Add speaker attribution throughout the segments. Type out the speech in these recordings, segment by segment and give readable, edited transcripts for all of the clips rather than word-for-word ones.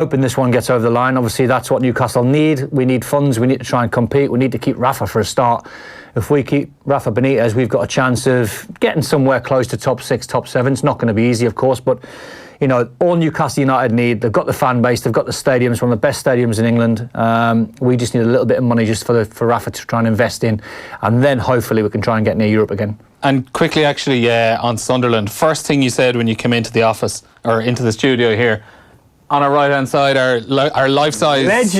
Speaker 1: Hoping this one gets over the line. Obviously, that's what Newcastle need. We need funds. We need to try and compete. We need to keep Rafa for a start. If we keep Rafa Benitez, we've got a chance of getting somewhere close to top 6, top 7. It's not going to be easy, of course, but you know, all Newcastle United need, they've got the fan base, they've got the stadiums, one of the best stadiums in England. We just need a little bit of money just for Rafa to try and invest in, and then hopefully we can try and get near Europe again.
Speaker 2: And quickly, actually, on Sunderland, first thing you said when you came into the office, or into the studio here, on our right-hand side, our life-size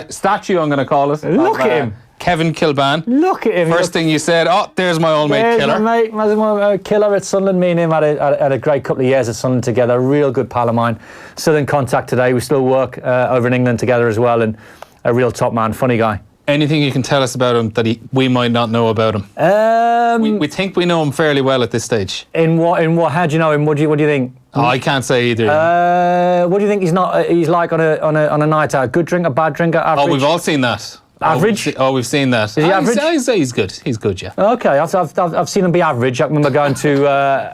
Speaker 2: statue, I'm going to call it.
Speaker 1: Look at him.
Speaker 2: Kevin Kilbane.
Speaker 1: Look at him.
Speaker 2: First thing you said, oh, there's my old mate Killer.
Speaker 1: There's my mate Killer at Sunderland. Me and him had a great couple of years at Sunderland together. A real good pal of mine. Still in contact today. We still work over in England together as well, and a real top man, funny guy. Anything
Speaker 2: you can tell us about him that we might not know about him? We think we know him fairly well at this stage.
Speaker 1: In what? How do you know him? What do you think?
Speaker 2: Oh, I can't say either.
Speaker 1: What do you think he's like on a night out? Good drinker, bad drinker, average?
Speaker 2: Oh, we've all seen that.
Speaker 1: Average?
Speaker 2: We've seen that.
Speaker 1: Is he average?
Speaker 2: I'd say he's good. He's good, yeah.
Speaker 1: Okay, I've seen him be average. I remember going to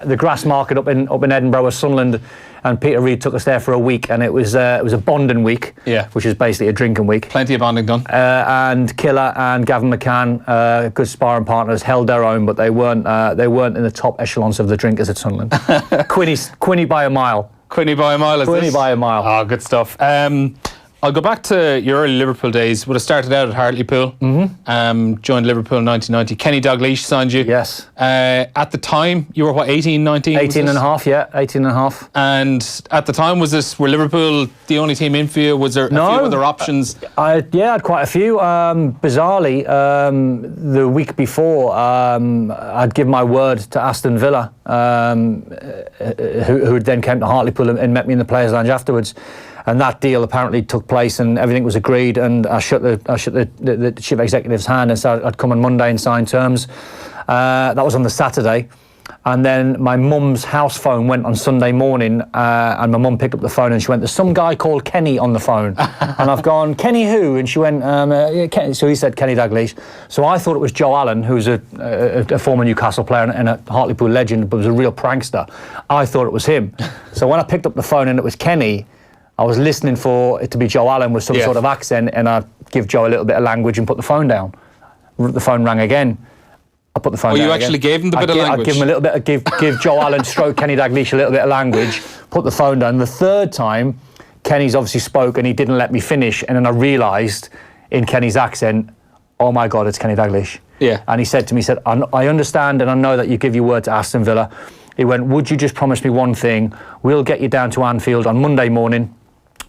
Speaker 1: the grass market up in Edinburgh with Sunderland, and Peter Reid took us there for a week, and it was a bonding week, which is basically a drinking week.
Speaker 2: Plenty of bonding done.
Speaker 1: And Killer and Gavin McCann, good sparring partners, held their own, but they weren't in the top echelons of the drinkers at Sunderland. Quinny by a mile.
Speaker 2: Quinny by a mile, is this?
Speaker 1: Quinny by a mile.
Speaker 2: Oh, good stuff. I'll go back to your early Liverpool days. Would have started out at Hartlepool. Joined Liverpool in 1990. Kenny Dalglish signed you.
Speaker 1: Yes.
Speaker 2: At the time, you were what, 18, 19?
Speaker 1: 18 and a half, yeah. 18 and a half.
Speaker 2: And at the time, were Liverpool the only team in for you? Was there a few other options?
Speaker 1: I had quite a few. Bizarrely, the week before, I'd given my word to Aston Villa, who then came to Hartlepool and met me in the Players' Lounge afterwards. And that deal apparently took place, and everything was agreed. And I shook the chief executive's hand and said I'd come on Monday and sign terms. That was on the Saturday, and then my mum's house phone went on Sunday morning, and my mum picked up the phone and she went, "There's some guy called Kenny on the phone." And I've gone, "Kenny who?" And she went, Kenny. So he said Kenny Dalglish. So I thought it was Joe Allen, who's a former Newcastle player and a Hartlepool legend, but was a real prankster. I thought it was him. So when I picked up the phone and it was Kenny, I was listening for it to be Joe Allen with some sort of accent, and I give Joe a little bit of language and put the phone down. The phone rang again. I put the phone down.
Speaker 2: You actually gave him the bit of language?
Speaker 1: I'd give him a little bit of give Joe Allen stroke Kenny Dalglish a little bit of language, put the phone down. The third time, Kenny's obviously spoke and he didn't let me finish, and then I realised in Kenny's accent, oh my God, it's Kenny Dalglish.
Speaker 2: Yeah.
Speaker 1: And he said to me, I understand and I know that you give your word to Aston Villa. He went, would you just promise me one thing? We'll get you down to Anfield on Monday morning.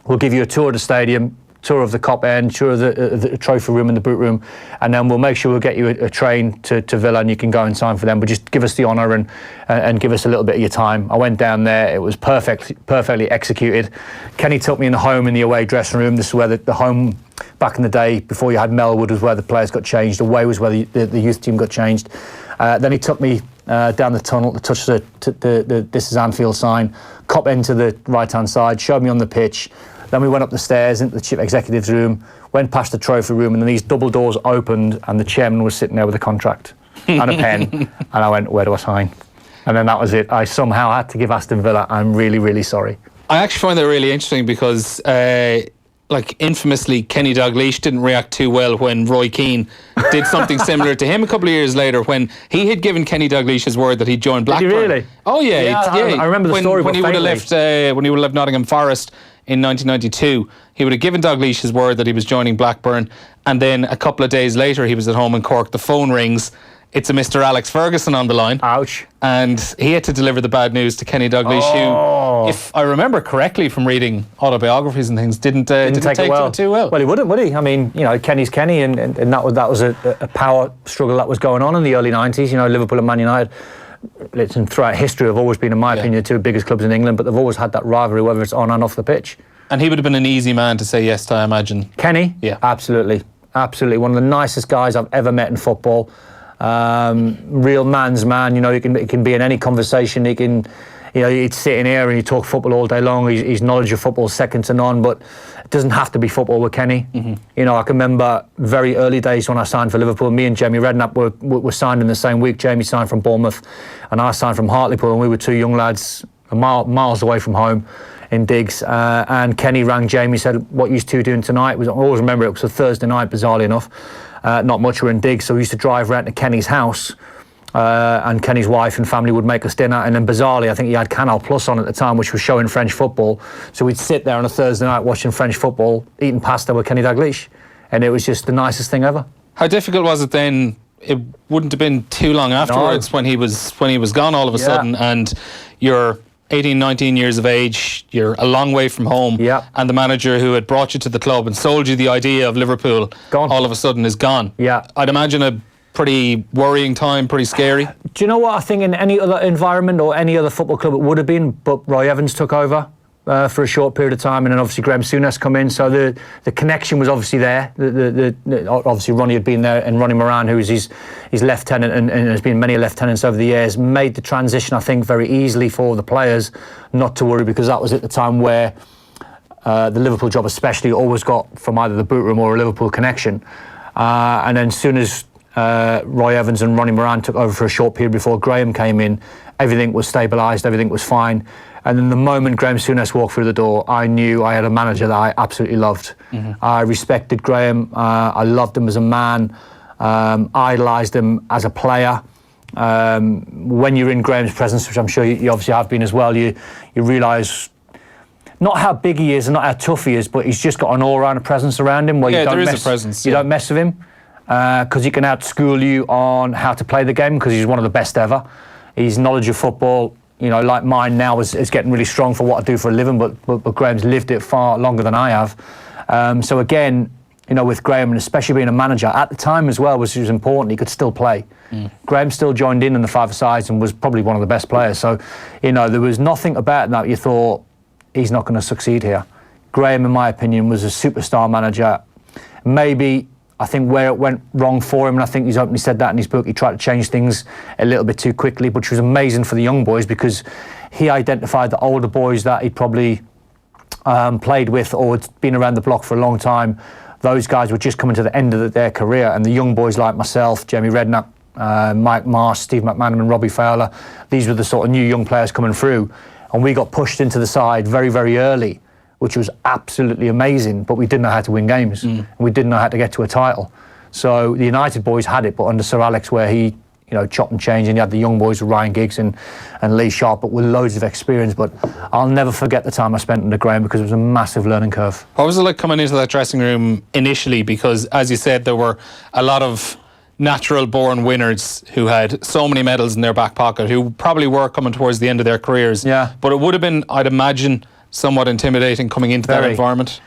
Speaker 1: We'll give you a tour of the stadium, tour of the Cop End, tour of the trophy room and the boot room, and then we'll make sure we'll get you a train to Villa and you can go and sign for them. But just give us the honour and give us a little bit of your time. I went down there. It was perfectly executed. Kenny took me in the home and the away dressing room. This is where the home, back in the day, before you had Melwood, was where the players got changed. Away was where the youth team got changed. Then he took me down the tunnel to touch the This is Anfield sign, Cop End to the right-hand side, showed me on the pitch. Then we went up the stairs into the chief executive's room, went past the trophy room, and then these double doors opened and the chairman was sitting there with a contract and a pen. And I went, where do I sign? And then that was it. I somehow had to give Aston Villa. I'm really, really sorry.
Speaker 2: I actually find that really interesting because, infamously, Kenny Dalglish didn't react too well when Roy Keane did something similar to him a couple of years later when he had given Kenny Dalglish his word that he'd join Blackburn.
Speaker 1: Did he really?
Speaker 2: Oh, yeah.
Speaker 1: I remember the story.
Speaker 2: When he would have left Nottingham Forest in 1992, he would have given Dalglish his word that he was joining Blackburn, and then a couple of days later he was at home in Cork, the phone rings, it's a Mr. Alex Ferguson on the line.
Speaker 1: Ouch.
Speaker 2: And he had to deliver the bad news to Kenny Dalglish, who, if I remember correctly from reading autobiographies and things, didn't take it too well.
Speaker 1: Well, he wouldn't, would he? I mean, Kenny's Kenny, and that was a power struggle that was going on in the early 90s. Liverpool and Man United, throughout history, have always been, in my opinion, the two biggest clubs in England, but they've always had that rivalry, whether it's on and off the pitch.
Speaker 2: And he would have been an easy man to say yes to, I imagine.
Speaker 1: Kenny?
Speaker 2: Yeah.
Speaker 1: Absolutely. One of the nicest guys I've ever met in football. Real man's man. He can be in any conversation. He can, he'd sit in here and he'd talk football all day long. His knowledge of football is second to none, but it doesn't have to be football with Kenny. Mm-hmm. I can remember very early days when I signed for Liverpool. Me and Jamie Redknapp were signed in the same week. Jamie signed from Bournemouth and I signed from Hartlepool, and we were two young lads miles away from home in digs. And Kenny rang Jamie, said, what you two doing tonight? I always remember it was a Thursday night, bizarrely enough. Not much were in digs, so we used to drive around to Kenny's house. And Kenny's wife and family would make us dinner, and then bizarrely I think he had Canal Plus on at the time, which was showing French football, so we'd sit there on a Thursday night watching French football, eating pasta with Kenny Dalglish, and it was just the nicest thing ever.
Speaker 2: How difficult was it then? It wouldn't have been too long afterwards when he was gone all of a sudden, and you're 18, 19 years of age, you're a long way from home, and the manager who had brought you to the club and sold you the idea of Liverpool all of a sudden is gone. I'd imagine a pretty worrying time, pretty scary.
Speaker 1: Do you know what? I think in any other environment or any other football club it would have been, but Roy Evans took over for a short period of time, and then obviously Graham Souness come in, so the connection was obviously there. Obviously Ronnie had been there, and Ronnie Moran, who is his lieutenant and has been many lieutenants over the years, made the transition, I think, very easily for the players not to worry, because that was at the time where the Liverpool job especially always got from either the boot room or a Liverpool connection. And then soon as Roy Evans and Ronnie Moran took over for a short period before Graham came in, everything was stabilised, everything was fine. And then the moment Graham Souness walked through the door, I knew I had a manager that I absolutely loved. I respected Graham, I loved him as a man, idolised him as a player. When you're in Graham's presence, which I'm sure you obviously have been as well, you realise not how big he is and not how tough he is, but he's just got an all-round presence around him where you don't mess with him. Because he can outschool you on how to play the game, because he's one of the best ever. His knowledge of football, like mine now, is getting really strong for what I do for a living, but Graham's lived it far longer than I have. So again, with Graham, and especially being a manager, at the time as well, which was important, he could still play. Graham still joined in the five-a-sides and was probably one of the best players. So, there was nothing about that you thought, he's not going to succeed here. Graham, in my opinion, was a superstar manager. Maybe I think where it went wrong for him, and I think he's openly said that in his book, he tried to change things a little bit too quickly, which was amazing for the young boys, because he identified the older boys that he'd probably played with or had been around the block for a long time. Those guys were just coming to the end of their career, and the young boys like myself, Jamie Redknapp, Mike Marsh, Steve McManaman, Robbie Fowler, these were the sort of new young players coming through, and we got pushed into the side very, very early, which was absolutely amazing, but we didn't know how to win games. And we didn't know how to get to a title. So the United boys had it, but under Sir Alex, where he, chopped and changed, and you had the young boys with Ryan Giggs and Lee Sharp, but with loads of experience. But I'll never forget the time I spent under Graham, because it was a massive learning curve.
Speaker 2: What was it like coming into that dressing room initially? Because, as you said, there were a lot of natural-born winners who had so many medals in their back pocket, who probably were coming towards the end of their careers. But it would have been, I'd imagine, somewhat intimidating coming into that environment.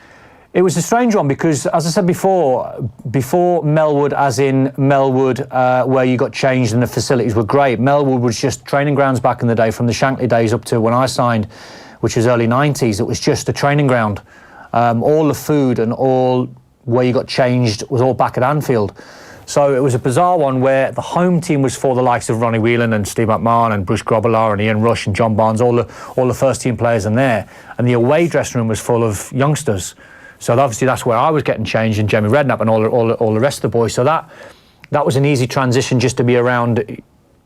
Speaker 1: It was a strange one, because, as I said before Melwood, as in Melwood, where you got changed and the facilities were great, Melwood was just training grounds back in the day, from the Shankly days up to when I signed, which was early 90s. It was just a training ground. All the food and all where you got changed was all back at Anfield. So it was a bizarre one where the home team was for the likes of Ronnie Whelan and Steve McMahon and Bruce Grobbelaar and Ian Rush and John Barnes, all the first team players in there. And the away dressing room was full of youngsters. So obviously that's where I was getting changed, and Jamie Redknapp and all the rest of the boys. So that was an easy transition, just to be around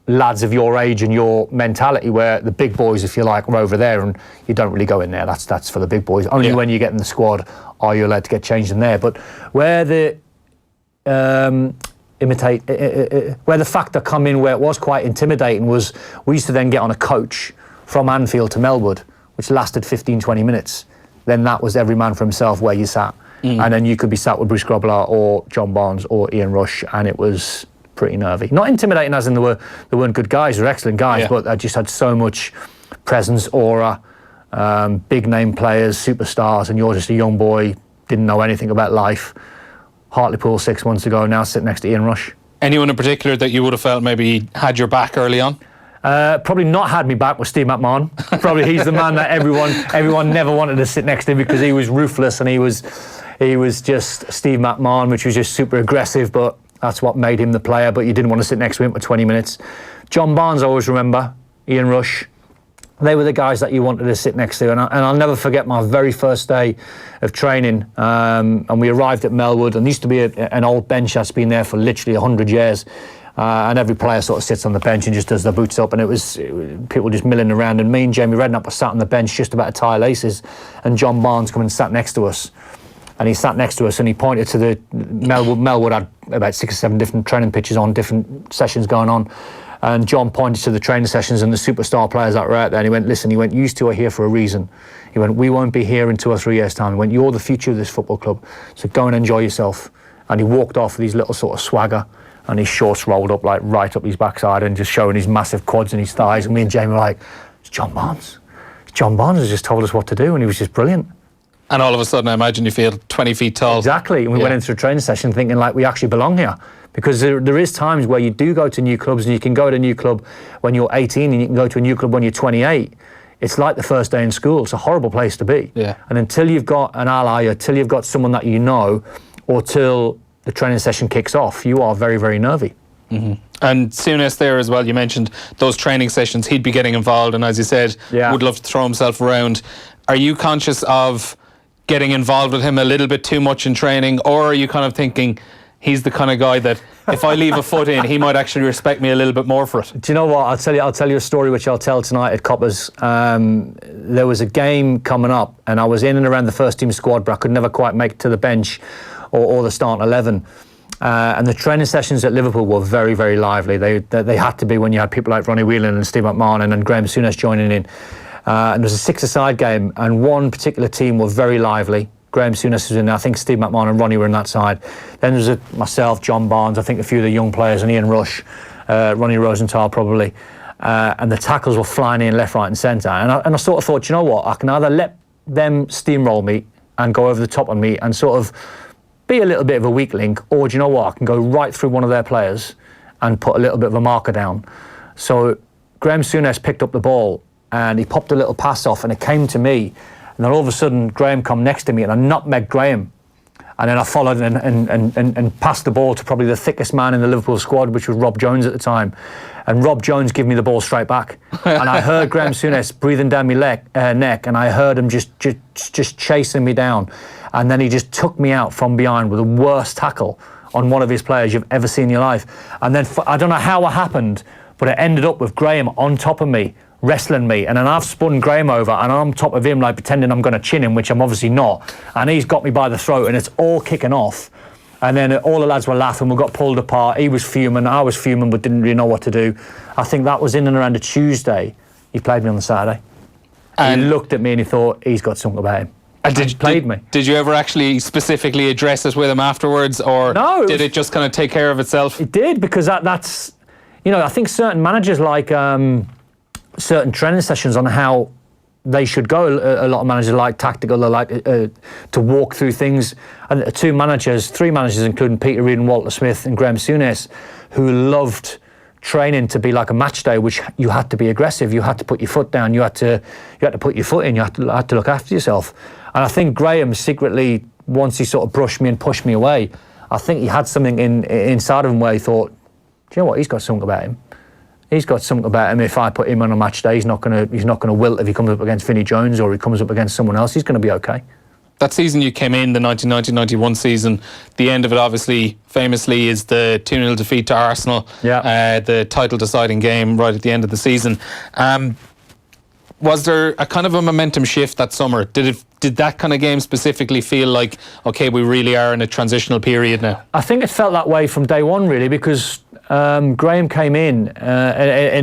Speaker 1: lads of your age and your mentality, where the big boys, if you like, were over there, and you don't really go in there. That's for the big boys. Only when you get in the squad are you allowed to get changed in there. But where the where the factor come in, where it was quite intimidating, was we used to then get on a coach from Anfield to Melwood, which lasted 15-20 minutes. Then that was every man for himself where you sat. And then you could be sat with Bruce Grobbelaar or John Barnes or Ian Rush, and it was pretty nervy. Not intimidating as in they weren't good guys, they were excellent guys, but I just had so much presence, aura, big name players, superstars, and you're just a young boy, didn't know anything about life. Hartlepool 6 months ago, now sitting next to Ian Rush.
Speaker 2: Anyone in particular that you would have felt maybe had your back early on?
Speaker 1: Probably not had me back was Steve McMahon. Probably he's the man that everyone never wanted to sit next to, because he was ruthless, and he was just Steve McMahon, which was just super aggressive, but that's what made him the player. But you didn't want to sit next to him for 20 minutes. John Barnes, I always remember, Ian Rush. They were the guys that you wanted to sit next to. And I'll never forget my very first day of training. And we arrived at Melwood, and there used to be an old bench that's been there for literally 100 years. And every player sort of sits on the bench and just does their boots up, and it was people just milling around, and me and Jamie Redknapp were sat on the bench just about to tie laces, and John Barnes come and sat next to us. And he sat next to us and he pointed to the Melwood had about 6 or 7 different training pitches on, different sessions going on. And John pointed to the training sessions and the superstar players that were out there. And he went, listen, you two are here for a reason. He went, we won't be here in 2 or 3 years' time. He went, you're the future of this football club. So go and enjoy yourself. And he walked off with his little sort of swagger and his shorts rolled up, like right up his backside and just showing his massive quads and his thighs. And me and Jamie were like, it's John Barnes. John Barnes has just told us what to do, and he was just brilliant.
Speaker 2: And all of a sudden, I imagine you feel 20 feet tall.
Speaker 1: Exactly. And we went into a training session thinking like we actually belong here. Because there is times where you do go to new clubs, and you can go to a new club when you're 18 and you can go to a new club when you're 28. It's like the first day in school. It's a horrible place to be.
Speaker 2: Yeah. And
Speaker 1: until you've got an ally, or till you've got someone that you know, or till the training session kicks off, you are very, very nervy.
Speaker 2: Mm-hmm. And Souness there as well, you mentioned those training sessions, he'd be getting involved, and as you said, would love to throw himself around. Are you conscious of getting involved with him a little bit too much in training, or are you kind of thinking he's the kind of guy that if I leave a foot in, he might actually respect me a little bit more for it?
Speaker 1: Do you know what? I'll tell you a story which I'll tell tonight at Coppers. There was a game coming up, and I was in and around the first team squad, but I could never quite make it to the bench or the starting 11. And the training sessions at Liverpool were very, very lively. They had to be when you had people like Ronnie Whelan and Steve McMahon and Graham Souness joining in. And there was a 6-a-side game, and one particular team were very lively. Graham Souness was in there. I think Steve McMahon and Ronnie were in that side. Then there was myself, John Barnes, I think a few of the young players, and Ian Rush, Ronnie Rosenthal probably. And the tackles were flying in left, right and centre. And I sort of thought, you know what, I can either let them steamroll me and go over the top on me and sort of be a little bit of a weak link, or do you know what, I can go right through one of their players and put a little bit of a marker down. So Graham Souness picked up the ball and he popped a little pass off, and it came to me, and then all of a sudden Graham come next to me and I nutmegged Graham, and then I followed and passed the ball to probably the thickest man in the Liverpool squad, which was Rob Jones at the time, and Rob Jones gave me the ball straight back. And I heard Graham Souness breathing down my neck, and I heard him just chasing me down, and then he just took me out from behind with the worst tackle on one of his players you've ever seen in your life. And then I don't know how it happened, but it ended up with Graham on top of me, wrestling me, and then I've spun Graham over and I'm on top of him like pretending I'm going to chin him, which I'm obviously not, and he's got me by the throat and it's all kicking off, and then all the lads were laughing, we got pulled apart, he was fuming, I was fuming, but didn't really know what to do. I think that was in and around a Tuesday. He played me on the Saturday, and he looked at me and he thought, he's got something about him. And
Speaker 2: Did you ever actually specifically address it with him afterwards, or no, did it just kind of take care of itself?
Speaker 1: It did, because that's, you know, I think certain managers like certain training sessions on how they should go. A lot of managers like tactical, they like to walk through things. And three managers, including Peter Reid and Walter Smith and Graham Souness, who loved training to be like a match day, which you had to be aggressive, you had to put your foot down, you had to put your foot in, you had to look after yourself. And I think Graham secretly, once he sort of brushed me and pushed me away, I think he had something inside of him where he thought, do you know what, he's got something about him. He's got something about him. If I put him on a match day, he's not going to wilt if he comes up against Vinnie Jones or he comes up against someone else. He's going to be okay.
Speaker 2: That season you came in, the 1990-91 season, the end of it obviously famously is the 2-0 defeat to Arsenal, the title deciding game right at the end of the season. Was there a kind of a momentum shift that summer? Did that kind of game specifically feel like, okay, we really are in a transitional period now? I think it felt that way from day one, really, because Graham came in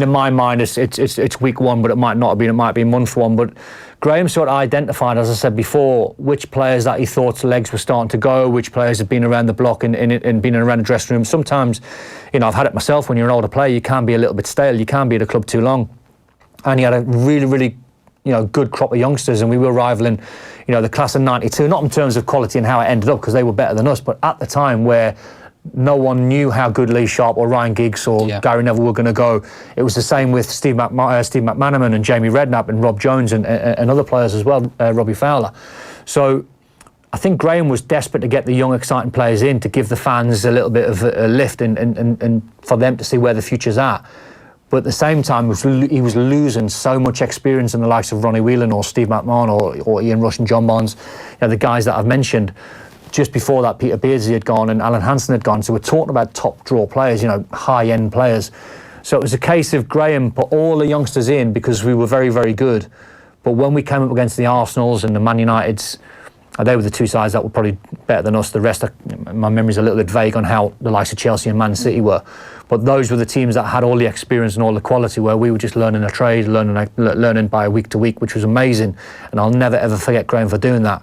Speaker 2: my mind, it's week one, but it might not have been, it might be month one, but Graham sort of identified, as I said before, which players that he thought's legs were starting to go, which players had been around the block and been around the dressing room. Sometimes, you know, I've had it myself, when you're an older player, you can be a little bit stale, you can be at a club too long. And he had a really, really, you know, good crop of youngsters, and we were rivaling, you know, the class of 92, not in terms of quality and how it ended up, because they were better than us, but at the time where no one knew how good Lee Sharp or Ryan Giggs or Gary Neville were going to go. It was the same with Steve McManaman and Jamie Redknapp and Rob Jones and other players as well, Robbie Fowler. So I think Graham was desperate to get the young, exciting players in to give the fans a little bit of a lift and for them to see where the future's at. But at the same time, he was losing so much experience in the likes of Ronnie Whelan or Steve McMahon or Ian Rush and John Barnes, you know, the guys that I've mentioned,
Speaker 1: just before that, Peter Beardsley had gone and Alan Hansen had gone. So we're talking about top draw players, high-end players. So it was a case of Graham put all the youngsters in because we were very, very good. But when we came up against the Arsenals and the Man Uniteds, they were the two sides that were probably better than us. The rest, my memory's a little bit vague on how the likes of Chelsea and Man City were. But those were the teams that had all the experience and all the quality, where we were just learning a trade, learning by week to week, which was amazing. And I'll never, ever forget Graham for doing that.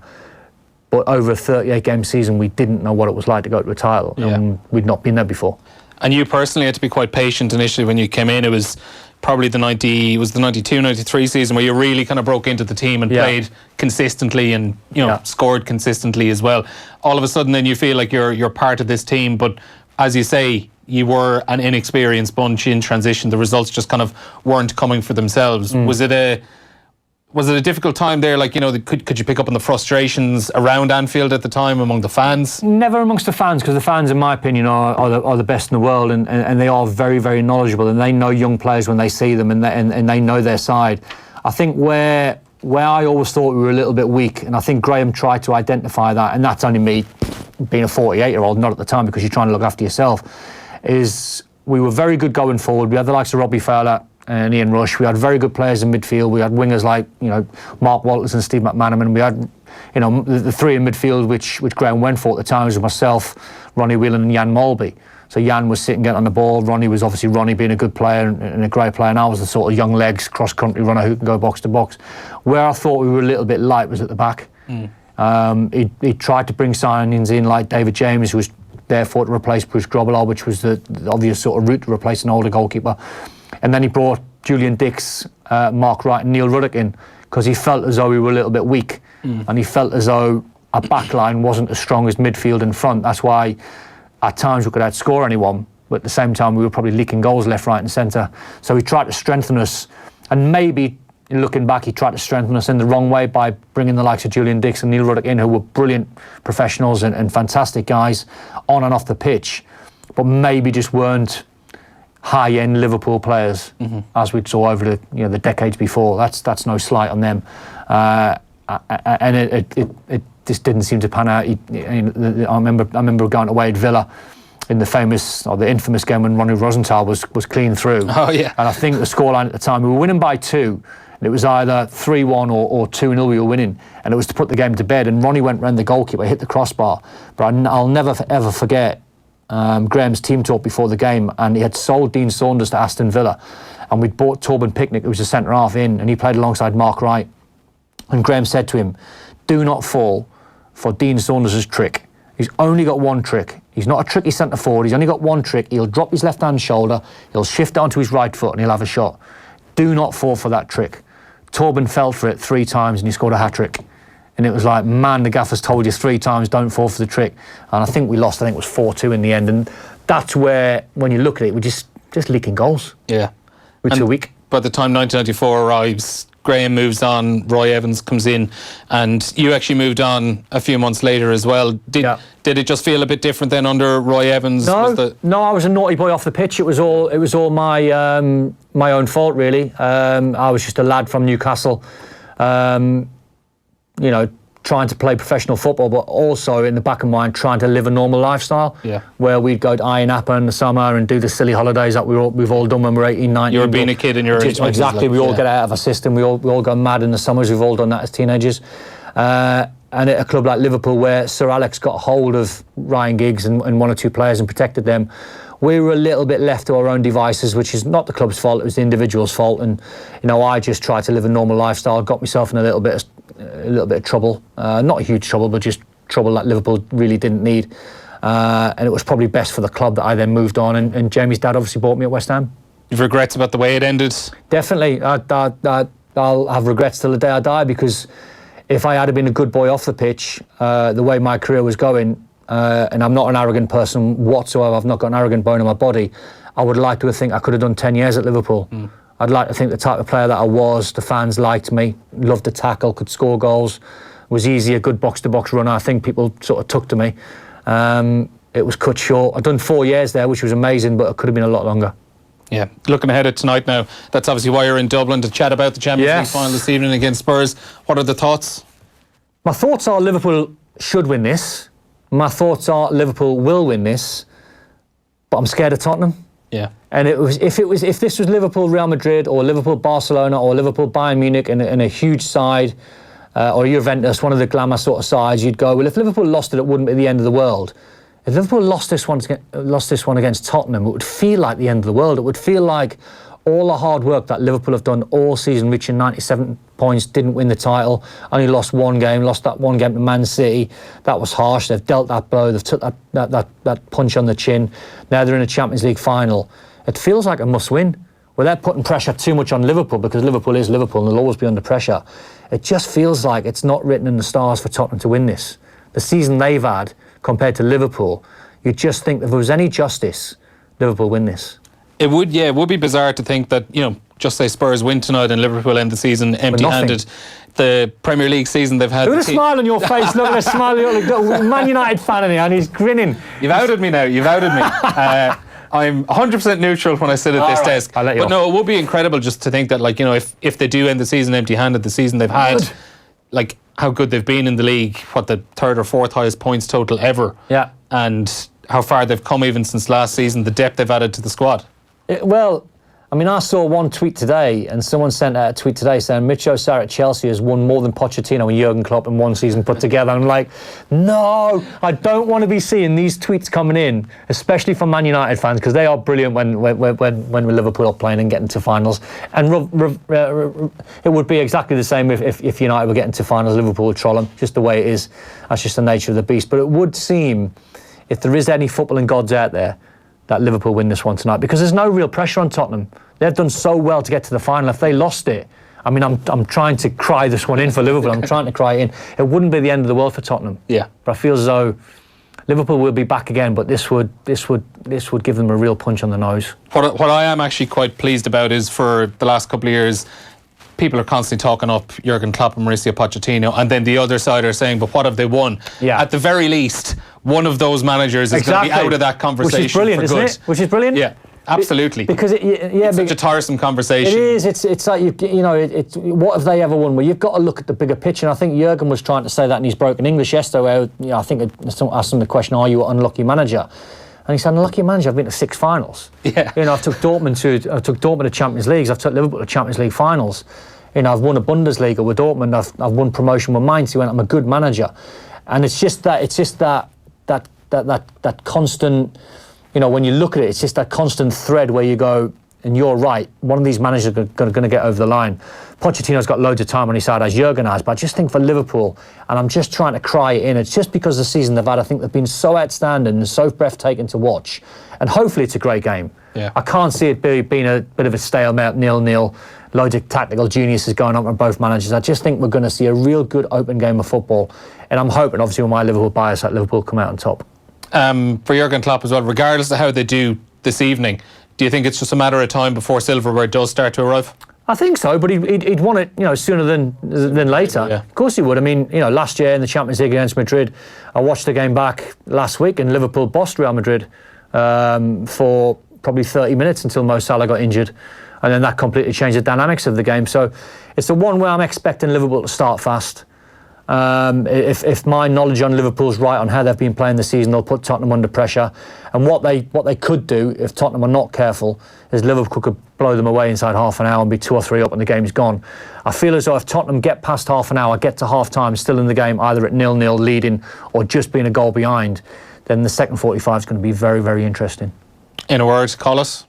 Speaker 1: But over a 38-game season, we didn't know what it was like to go to a title.
Speaker 2: Yeah.
Speaker 1: And we'd not been there before.
Speaker 2: And you personally had to be quite patient initially when you came in. It was probably the 92-93 season where you really kind of broke into the team and played consistently and scored consistently as well. All of a sudden then you feel like you're part of this team, but as you say, you were an inexperienced bunch in transition. The results just kind of weren't coming for themselves. Was it a difficult time there? Like, could you pick up on the frustrations around Anfield at the time among the fans?
Speaker 1: Never amongst the fans, because the fans, in my opinion, are the best in the world, and they are very, very knowledgeable, and they know young players when they see them, and they know their side. I think where I always thought we were a little bit weak, and I think Graham tried to identify that, and that's only me being a 48-year-old, not at the time, because you're trying to look after yourself, is we were very good going forward. We had the likes of Robbie Fowler and Ian Rush. We had very good players in midfield. We had wingers like Mark Walters and Steve McManaman. We had the three in midfield which Graham went for at the time was myself, Ronnie Whelan and Jan Molby. So Jan was sitting getting on the ball. Ronnie was obviously being a good player and a great player, and I was the sort of young legs cross country runner who can go box to box. Where I thought we were a little bit light was at the back. He tried to bring signings in like David James, who was therefore to replace Bruce Grobbelaar, which was the obvious sort of route to replace an older goalkeeper. And then he brought Julian Dix, Mark Wright and Neil Ruddock in because he felt as though we were a little bit weak and he felt as though our back line wasn't as strong as midfield and front. That's why at times we could outscore anyone, but at the same time we were probably leaking goals left, right and centre. So he tried to strengthen us, and maybe looking back he tried to strengthen us in the wrong way by bringing the likes of Julian Dix and Neil Ruddock in, who were brilliant professionals and fantastic guys on and off the pitch, but maybe just weren't high-end Liverpool players as we saw over the decades before. That's no slight on them, and it just didn't seem to pan out. I remember going away at Villa in the infamous game when Ronnie Rosenthal was clean through.
Speaker 2: Oh yeah.
Speaker 1: And I think the scoreline at the time, we were winning by 2. And it was either 3-1 or 2-0 we were winning, and it was to put the game to bed. And Ronnie went round the goalkeeper, hit the crossbar. But I'll never ever forget Graham's team talk before the game, and he had sold Dean Saunders to Aston Villa, and we'd bought Torben Picnic, who was a centre half, in, and he played alongside Mark Wright. And Graham said to him, "Do not fall for Dean Saunders' trick. He's only got one trick. He's not a tricky centre forward. He's only got one trick. He'll drop his left hand shoulder, he'll shift onto his right foot, and he'll have a shot. Do not fall for that trick." Torben fell for it 3 times, and he scored a hat-trick. And it was like, man, the gaffer's told you 3 times, don't fall for the trick. And I think we lost, I think it was 4-2 in the end. And that's where, when you look at it, we're just leaking goals.
Speaker 2: Yeah.
Speaker 1: We're too weak.
Speaker 2: By the time 1994 arrives, Graham moves on, Roy Evans comes in, and you actually moved on a few months later as well. Did it just feel a bit different then under Roy Evans?
Speaker 1: No, I was a naughty boy off the pitch. It was all my my own fault, really. I was just a lad from Newcastle, trying to play professional football, but also in the back of my mind trying to live a normal lifestyle. Yeah. Where we'd go to Ayia Napa in the summer and do the silly holidays that we've all done when we're 18, 19.
Speaker 2: You were being a kid in your early 20s.
Speaker 1: Exactly. We all get out of our system. We all go mad in the summers. We've all done that as teenagers. And at a club like Liverpool, where Sir Alex got hold of Ryan Giggs and 1 or 2 players and protected them, we were a little bit left to our own devices, which is not the club's fault, it was the individual's fault. And I just tried to live a normal lifestyle, got myself in a little bit of trouble, not huge trouble, but just trouble that Liverpool really didn't need. And it was probably best for the club that I then moved on. And Jamie's dad obviously bought me at West Ham.
Speaker 2: You've regrets about the way it ended? Definitely.
Speaker 1: I'll have regrets till the day I die, because if I had been a good boy off the pitch, the way my career was going, and I'm not an arrogant person whatsoever, I've not got an arrogant bone in my body, I would like to think I could have done 10 years at Liverpool. I'd like to think the type of player that I was, the fans liked me, loved to tackle, could score goals, was easy, a good box-to-box runner. I think people sort of took to me. It was cut short. I'd done 4 years there, which was amazing, but it could have been a lot longer.
Speaker 2: Yeah, looking ahead at tonight now, that's obviously why you're in Dublin to chat about the Champions League final this evening against Spurs. What are the thoughts?
Speaker 1: My thoughts are Liverpool should win this. my thoughts are Liverpool will win this, but I'm scared of Tottenham.
Speaker 2: Yeah.
Speaker 1: And if this was Liverpool, Real Madrid, or Liverpool, Barcelona, or Liverpool, Bayern Munich, in a huge side, or Juventus, one of the glamour sort of sides, you'd go, well, if Liverpool lost it wouldn't be the end of the world. If Liverpool lost this one against Tottenham, it would feel like the end of the world. It would feel like all the hard work that Liverpool have done all season, reaching 97 points, didn't win the title, only lost one game, lost that one game to Man City. That was harsh. They've dealt that blow. They've took that punch on the chin. Now they're in a Champions League final. It feels like a must-win. Without putting pressure too much on Liverpool, because Liverpool is Liverpool and they'll always be under pressure. It just feels like it's not written in the stars for Tottenham to win this. The season they've had compared to Liverpool, you just think if there was any justice, Liverpool win this. It
Speaker 2: would be bizarre to think that, just say Spurs win tonight and Liverpool end the season empty-handed. The Premier League season they've had...
Speaker 1: Look at the smile on your face, look at the smile. You've got a Man United fan in here and he's grinning.
Speaker 2: You've outed me now, I'm 100% neutral when I sit at this desk.
Speaker 1: I'll let you off.
Speaker 2: No, it would be incredible just to think that, if they do end the season empty-handed, the season they've had, how good they've been in the league, the third or fourth highest points total ever.
Speaker 1: Yeah.
Speaker 2: And how far they've come even since last season, the depth they've added to the squad.
Speaker 1: I saw one tweet today, and someone sent out a tweet today saying Micho Sarr at Chelsea has won more than Pochettino and Jurgen Klopp in one season put together. I'm like, no, I don't want to be seeing these tweets coming in, especially from Man United fans, because they are brilliant when Liverpool are playing and getting to finals. And it would be exactly the same if United were getting to finals, Liverpool would troll them, just the way it is. That's just the nature of the beast. But it would seem, if there is any footballing gods out there, that Liverpool win this one tonight, because there's no real pressure on Tottenham. They've done so well to get to the final. If they lost it, I'm trying to cry this one in for Liverpool. I'm trying to cry it in. It wouldn't be the end of the world for Tottenham.
Speaker 2: Yeah.
Speaker 1: But I feel as though Liverpool will be back again, but this would give them a real punch on the nose.
Speaker 2: What I am actually quite pleased about is, for the last couple of years, people are constantly talking up Jurgen Klopp and Mauricio Pochettino, and then the other side are saying, but what have they won?
Speaker 1: Yeah.
Speaker 2: At the very least, one of those managers is going to be out of that conversation.
Speaker 1: Which is brilliant,
Speaker 2: for
Speaker 1: isn't
Speaker 2: good.
Speaker 1: it? Which is brilliant.
Speaker 2: Yeah, absolutely.
Speaker 1: Because
Speaker 2: it's such a tiresome conversation.
Speaker 1: It is. It's like what have they ever won? Well, you've got to look at the bigger picture. And I think Jurgen was trying to say that in his broken English yesterday. Where I think I asked him the question, "Are you an unlucky manager?" And he said, "Unlucky manager. I've been to 6 finals.
Speaker 2: Yeah.
Speaker 1: I took Dortmund to Champions Leagues. I've took Liverpool to Champions League finals. I've won a Bundesliga with Dortmund. I've won promotion with Mainz. He went, I'm a good manager." And it's just that constant, when you look at it, it's just that constant thread where you go, and you're right, one of these managers are going to get over the line. Pochettino's got loads of time on his side, as Jurgen has, but I just think for Liverpool, and I'm just trying to cry it in, it's just because the season they've had, I think they've been so outstanding and so breathtaking to watch, and hopefully it's a great game.
Speaker 2: Yeah.
Speaker 1: I can't see it being a bit of a stalemate, 0-0, loads of tactical geniuses going on with both managers. I just think we're going to see a real good open game of football, and I'm hoping, obviously with my Liverpool bias, that Liverpool come out on top. For Jurgen Klopp as well, regardless of how they do this evening, do you think it's just a matter of time before silverware does start to arrive? I think so, but he'd want it, sooner than later.
Speaker 2: Yeah.
Speaker 1: Of course he would. Last year in the Champions League against Madrid, I watched the game back last week, and Liverpool bossed Real Madrid for probably 30 minutes until Mo Salah got injured, and then that completely changed the dynamics of the game. So it's the one where I'm expecting Liverpool to start fast. If my knowledge on Liverpool's right on how they've been playing the season, they'll put Tottenham under pressure. And what they could do, if Tottenham are not careful, is Liverpool could blow them away inside half an hour and be 2 or 3 up and the game's gone. I feel as though if Tottenham get past half an hour, get to half time, still in the game, either at 0-0 leading or just being a goal behind, then the second 45 is going to be very, very interesting.
Speaker 2: In a word, call us.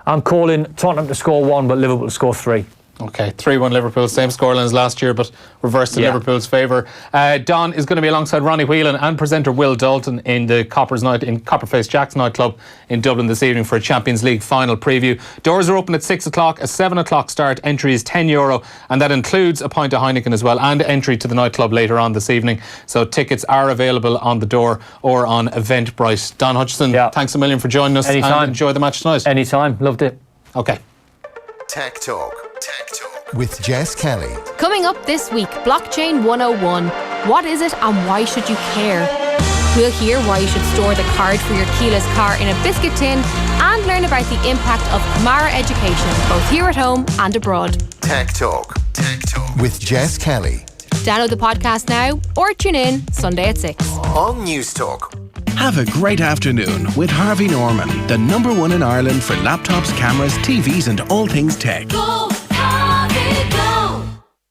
Speaker 1: I'm calling Tottenham to score 1, but Liverpool to score 3.
Speaker 2: Okay, 3-1 Liverpool, same scoreline as last year, but reversed in Liverpool's favour. Don is going to be alongside Ronnie Whelan and presenter Will Dalton in the Copperface Jack's nightclub in Dublin this evening for a Champions League final preview. Doors are open at 6 o'clock, a 7 o'clock start. Entry is €10, and that includes a pint of Heineken as well, and entry to the nightclub later on this evening. So tickets are available on the door or on Eventbrite. Don Hutchison, thanks a million for joining us.
Speaker 1: Anytime.
Speaker 2: And enjoy the match tonight.
Speaker 1: Anytime, loved it.
Speaker 2: Okay.
Speaker 3: Tech Talk with Jess Kelly.
Speaker 4: Coming up this week, Blockchain 101. What is it and why should you care? We'll hear why you should store the card for your keyless car in a biscuit tin and learn about the impact of Kamara education, both here at home and abroad.
Speaker 3: Tech Talk with Jess Kelly.
Speaker 4: Download the podcast now or tune in Sunday at 6.
Speaker 3: on News Talk.
Speaker 5: Have a great afternoon with Harvey Norman, the #1 in Ireland for laptops, cameras, TVs and all things tech.
Speaker 6: Go, Harvey, go!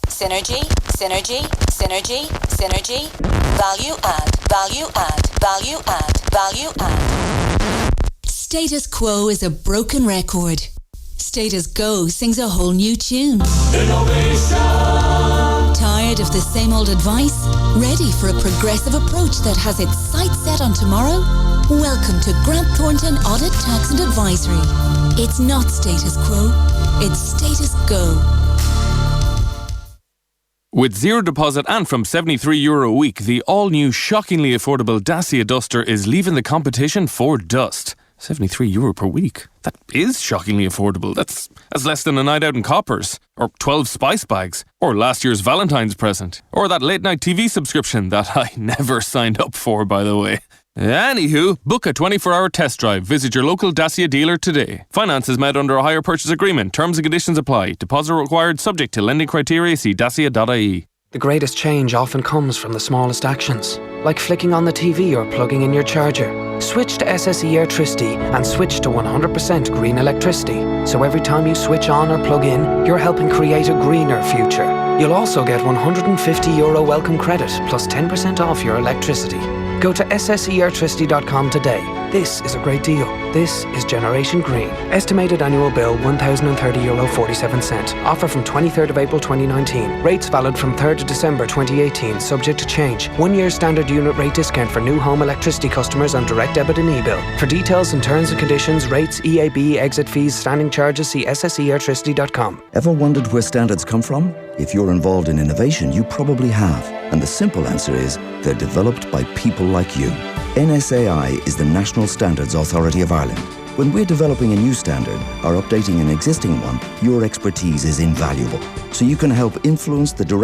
Speaker 7: Synergy, synergy, synergy, synergy. Value add, value add, value add, value add.
Speaker 8: Status Quo is a broken record. Status Go sings a whole new tune.
Speaker 6: Innovation!
Speaker 8: Tired of the same old advice? Ready for a progressive approach that has its sights set on tomorrow? Welcome to Grant Thornton Audit, Tax and Advisory. It's not status quo, it's status go.
Speaker 9: With zero deposit and from €73 a week, the all-new, shockingly affordable Dacia Duster is leaving the competition for dust. €73 per week. That is shockingly affordable. That's less than a night out in Coppers, or 12 spice bags, or last year's Valentine's present, or that late-night TV subscription that I never signed up for, by the way. Anywho, book a 24-hour test drive. Visit your local Dacia dealer today. Finance is met under a hire purchase agreement. Terms and conditions apply. Deposit required subject to lending criteria. See dacia.ie.
Speaker 10: The greatest change often comes from the smallest actions, like flicking on the TV or plugging in your charger. Switch to SSE Airtricity and switch to 100% green electricity. So every time you switch on or plug in, you're helping create a greener future. You'll also get €150 welcome credit plus 10% off your electricity. Go to sseairtricity.com today. This is a great deal. This is Generation Green. Estimated annual bill €1,030.47. Offer from 23rd of April 2019. Rates valid from 3rd of December 2018, subject to change. 1 year standard unit rate discount for new home electricity customers on direct debit and e-bill. For details and terms and conditions, rates, EAB, exit fees, standing charges, see sseairtricity.com.
Speaker 11: Ever wondered where standards come from? If you're involved in innovation, you probably have. And the simple answer is, they're developed by people like you. NSAI is the National Standards Authority of Ireland. When we're developing a new standard or updating an existing one, your expertise is invaluable. So you can help influence the direction